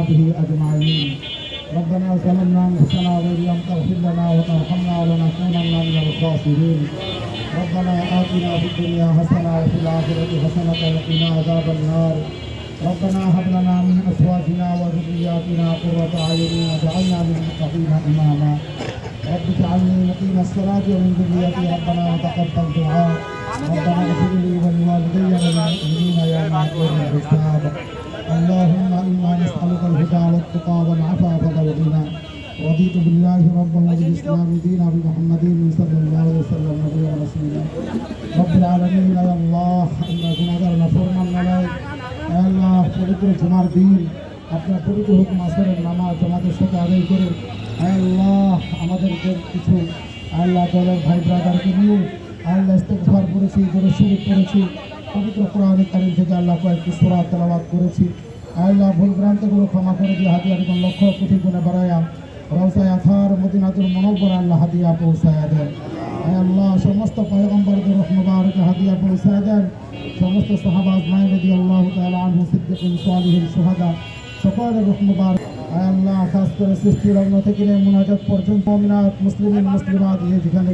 وأصحابه أجمعين. ربنا ظلمنا أنفسنا وإن لم تغفر لنا وترحمنا لنكونن من الخاسرين. ربنا آتنا في الدنيا حسنة وفي الآخرة حسنة وقنا عذاب النار. ربنا هب لنا من أزواجنا وذرياتنا قرة أعين واجعلنا للمتقين إماما. رب اجعلني مقيم الصلاة ومن ذريتي ربنا وتقبل دعاء. ربنا اغفر لي ولوالدي وللمؤمنين يوم يقوم الحساب. اللهم إنا نسألك الهدى والتقى والعفاف والغنى. رضيت بالله ربا وبالإسلام دينا بمحمد صلى الله عليه وسلم نبيا ورسولا. رب العالمين يا الله আমরা গুনাহগার নাফরমান নয়। আল্লাহ পবিত্র জুমার দিন আপনার পবিত্র হুকুম আসরের নামাজ আমাদের সাথে আদায় করে আল্লাহ আমাদেরকে কিছু আল্লাহ দলের ভাই ব্রাদারকে নিয়ে আল্লাহ ইস্তেগফার করেছি, দরুদ শরীফ পড়েছি, পবিত্র কোরআনে কারীম থেকে আল্লাহ কয়েকটি সূরা তেলাওয়াত করেছি। আল্লাহ ভুল ভ্রান্তিগুলো ক্ষমা করে দিয়ে হাদিয়ার লক্ষ কোটি গুণে বাড়ায়া রওজায়ে আথার মদিনাতুল মুনাওয়ারা আল্লাহ হাদিয়া পৌঁছায়া দেন। আল্লাহ সমস্ত পয়গম্বরদের রূহ মুবারক হাদিয়া পৌঁছায়া দেন। সমস্ত সাহাবা আজমাইন রাদিয়াল্লাহু তাআলা আনহুম সিদ্দিকিন সালিহিন শুহাদা সকলের রূহ মুবারক আল্লাহ খাস করে সৃষ্টির লগ্ন থেকে মুনাজাত পর্যন্ত মুমিনাত মুসলিমিন মুসলিমাত যেখানে